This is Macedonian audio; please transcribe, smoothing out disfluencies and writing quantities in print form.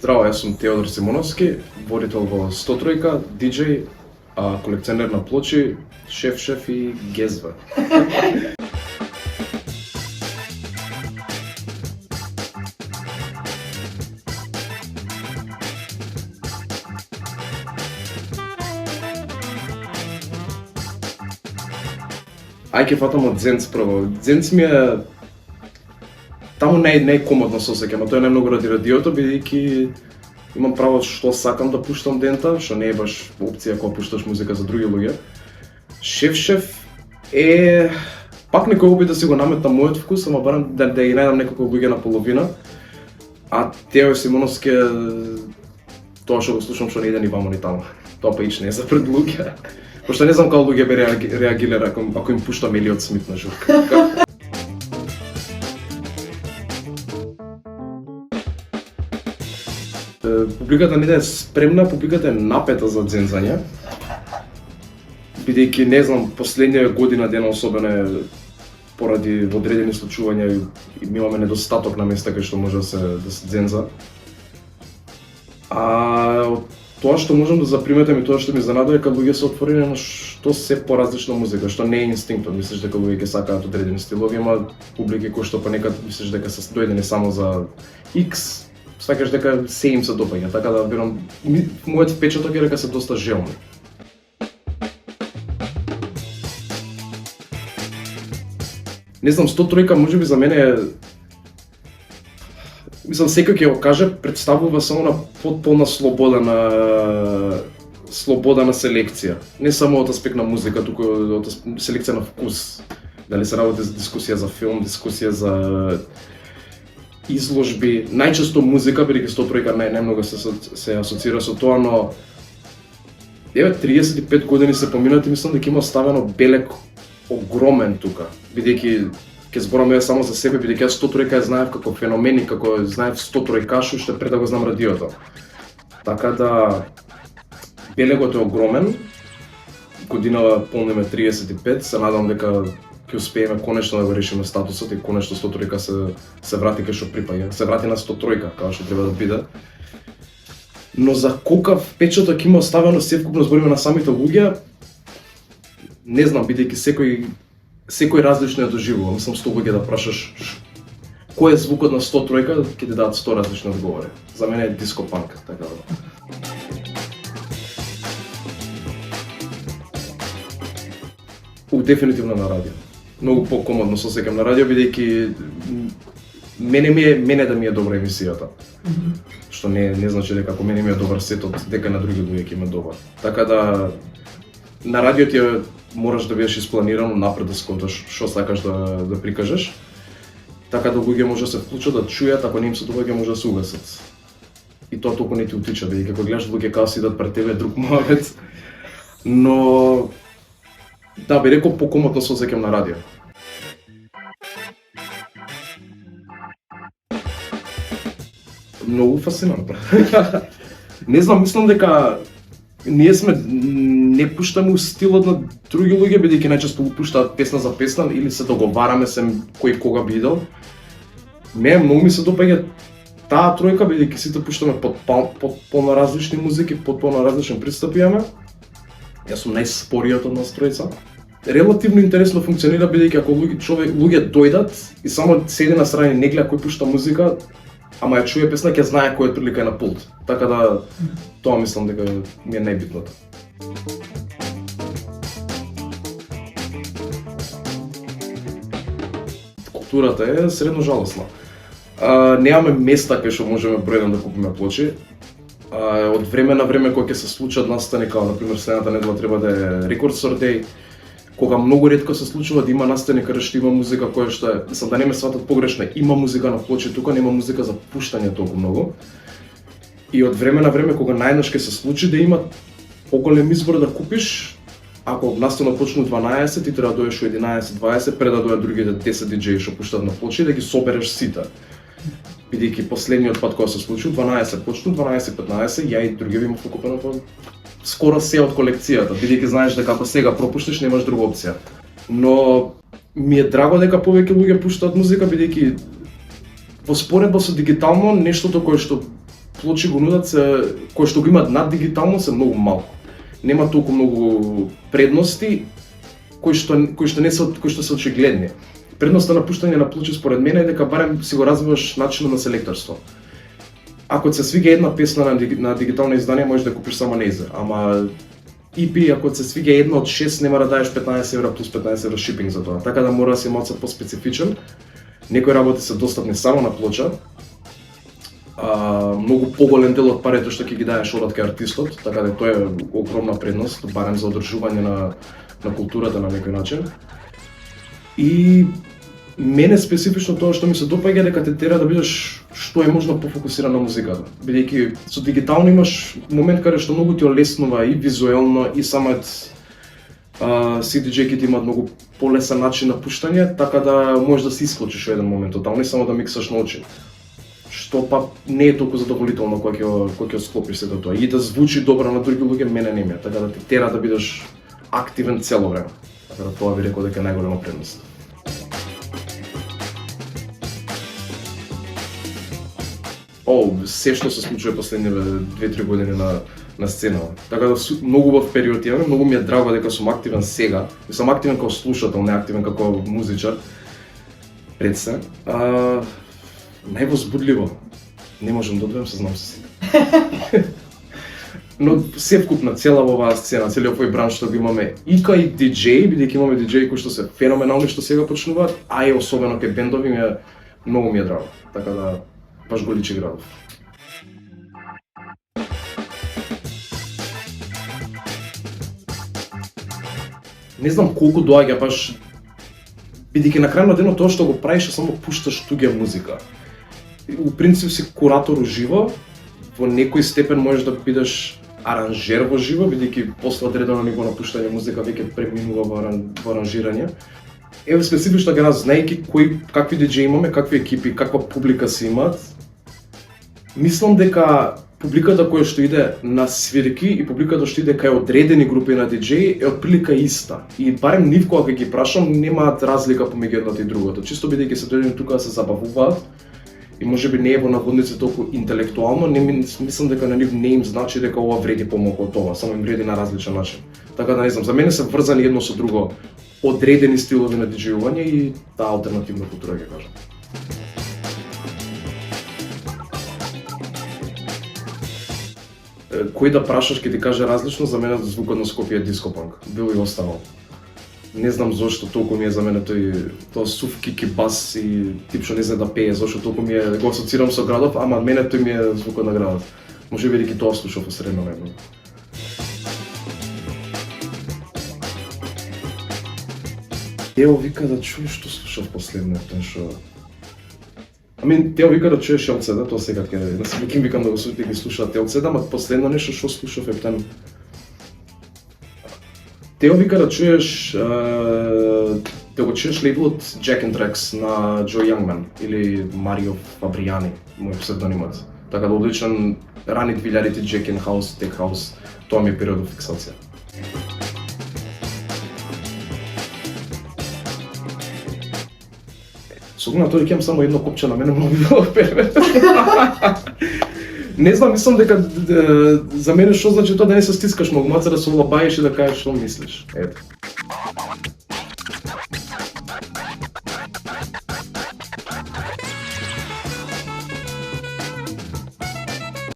Здраво, јас сум Теодор Симоновски, водител во 103, диџеј, колекционер на плочи, шеф и гезва. Ај ќе фатам од Дзенц прво. Дзенц ми е таму најкомодно се осеќам, а тоа е најмногу ради радиото, бидејќи имам право што сакам да пуштам дента, што не е баш опција кога пушташ музика за други луѓе. Шеф е пак некој обид да си го наметнам мојот вкус, ама барам да ги најдам неколку луѓе на половина. А Тео Симоновски е тоа што го слушам што не иде ни вамо ни таму. Тоа па ич не е за пред луѓе. Пошто не знам како луѓе би реагирале ако им пуштам Елиот Смит на журка. Публиката не е спремна, публиката е напета за дзензање. Бидејќи не знам, последнија година дена особено е поради одредени случувања и имаме недостаток на места кај што може да се дзенза. А тоа што можам да заприметам и тоа што ми занадува е кога луѓе се отворени на што се поразлична музика, што не е инстинктот. Мислиш дека луѓе ќе сакаат одредени стилови, ама публики кои што понекад мислиш дека се дојдени само за X, сакаш дека се им се допаѓа, така да верам, мојот впечаток е дека се доста желни. Не знам, 103 можеби за мене е... Мислам, секој ќе го каже, представува само на потполна слобода на селекција. Не само од аспект на музика, туку од селекција на вкус. Дали се работи за дискусија за филм, дискусија за изложби, најчесто музика, бидејќи 103 најмногу се асоцира со тоа, но 35 години се поминати, мислам дека има оставено белег огромен тука, бидејќи ќе зборам само за себе, бидејќи јас 103 ја знаев како феномен и како знаев 103 уште пред да го знам радиото. Така да белегот е огромен. Годинава полниме 35, се надам дека ќе успееме конечно да го решиме статусот и конечно 103 се врати кај што припаѓа. Се врати на 103 како што треба да биде. Но за колкав впечаток има оставено севкупно збориме на самите луѓе, не знам, бидејќи секој различно ја доживува. Мислам 100 луѓе да прашаш кој е звукот на 103, ќе ти дадат 100 различни одговори. За мене е диско панк, така да. Дефинитивно на радио. Многу покомодно се осеќам на радио, бидејќи мене да ми е добра емисијата. Што не значи дека ако мене ми е добар сетот, дека на други луѓе ќе има добар. Така да на радио ти мораш да бидеш испланирано напред да сконташ што сакаш да прикажеш. Така да луѓе може да се вклучат да чујат, ако не им се доаѓа може да се угасат. И тоа толку не ти утича, бидејќи кога гледаш луѓе како сидат пред тебе друг муавет. Но да, би рекол покомодно се осеќам на радио. Многу фасцинантно. Не знам, мислам дека ние не пуштаме стилот на други луѓе, бидејќи најчесто пуштаат песна за песна или се договараме се кој кога би идел. Многу ми се допаѓа таа тројка, бидејќи сите пуштаме потполно различни музики, потполно различни пристапи имаме. Јас сум најспориот од нас тројца. Релативно интересно функционира бидејќи ако луѓе дојдат и само седи на страна и не гледа кој пушта музика, ама ја чуе песна, ќе знае кој е прилика на пулт. Така да тоа мислам дека ми е најбитното. Културата е средно жалосна. Немаме места кај што можеме бројден да купиме плочи. Од време на време кога ќе се случат настани, како например следната недела треба да е Record Store Day, кога многу ретко се случува да има настани каде што има музика која што е, мислам да не ме сватат погрешно, има музика на плочи тука, нема музика за пуштање толку многу. И од време на време кога најнаш ќе се случи да има поголем избор да купиш, ако настанот почне 12, ти треба да дојдеш во 11:20 пред да дојдат другите 10 диџеи што пуштаат на плочи да ги собереш сите. Бидејќи последниот пат кога се случи 12 почну, 12:15, ја и други имав купено по скоро се од колекцијата, бидејќи знаеш дека ако сега пропуштиш немаш друга опција. Но ми е драго дека повеќе луѓе пуштаат музика, бидејќи во споредба со дигитално нештото кое што плочи го нудат кои што го имаат над дигитално се многу малку. Нема толку многу предности кои што се очигледни. Предноста на пуштање на плочи според мене е дека барем си го развиваш начинот на селекторство. Ако се свига една песна на дигитално издание, можеш да купиш само нејзе, ама EP, ако се свига една од 6, нема да даеш 15 евра плюс 15 евра шипинг за тоа. Така да мора да си малку поспецифичен. Некои работи се достапни само на плоча. Многу поголем дел од парите што ќе ги даеш одат кај артистот, така да тоа е огромна предност, барем за одржување на културата на некој начин. И мене специфично тоа што ми се допаѓа дека те тера да бидеш што е можно пофокусиран на музиката. Бидејќи со дигитално имаш момент каде што многу ти олеснува и визуелно и самиот CD-джеки имаат многу полесен начин на пуштање, така да можеш да се исклучиш во еден момент тотално и само да миксаш на очи. Што па не е толку задоволително кога ќе склопиш сето тоа. И да звучи добро на други луѓе мене не ми е, така да те тера да бидеш активен цело време. Така да тоа би рекол дека е најголема предност. Се што се случува последниве 2-3 години на сцена. Така да многу убав период имаме, многу ми е драго дека сум активен сега. Сум активен како слушател, не активен како музичар. Пред се. Највозбудливо. Не можам да одвојам, се знам се сите. Но севкупна цела во оваа сцена, целиот овој бранш што го имаме и кај диџеи, бидејќи имаме диџеи кои што се феноменални што сега почнуваат, а и особено кај бендови многу ми е драго. Така да баш го личи градов. Не знам колку доаѓа баш, бидејќи на крај на денот тоа што го правиш е само пушташ туѓа музика. У принцип си куратор уживо, во некој степен можеш да бидеш аранжер во живо, бидејќи после одредено ниво на пуштање музика веќе преминува во аранжирање. Еве специфично ги знаејќи какви диџеи имаме, какви екипи, каква публика си имаат, мислам дека публиката која што иде на свирки и публиката што иде кај одредени групи на диџеи е отприлика иста. И барем нив кога ги прашам немаат разлика помеѓу едното и другото. Чисто бидејќи се дојдени тука да се забавуваат и можеби не е во наводници толку интелектуално, мислам дека на нив не им значи дека ова вреди помалку од ова, само им вреди на различен начин. Така да не знам, за мене се врзани едно со друго одредени стилови на диџејување и таа алтернативна култура ќе кажам. Кој да прашаш ќе ти каже различно, за мене звукот на Скопје е дископанк. Бил и останал. Не знам зошто толку ми е за мене тоа сув кики бас и тип што не знае да пее, зошто толку ми е, го асоцирам со градов, ама мене тој ми е звукот на градот. Може би дека тоа слушав во средно време. Тео вика да чуеш што слушав последно, што Тео вика да чуеш Елцеда, тоа сега ќе викам да го ги слушаат Елцеда, ама последно нешто што слушав ептен. Тео вика да чуеш лейблот Jack and Rex на Джо Youngman или Марио Фабријани, мој псевдонимот. Така да одличен рани 2000-ти Jack and House, Tech House, тоа ми е период фиксација. Согна тој ќе само едно копче на мене многу било перве. Не знам, мислам дека за мене што значи тоа да не се стискаш многу, маца да се улабаеш и да кажеш што мислиш. Ето.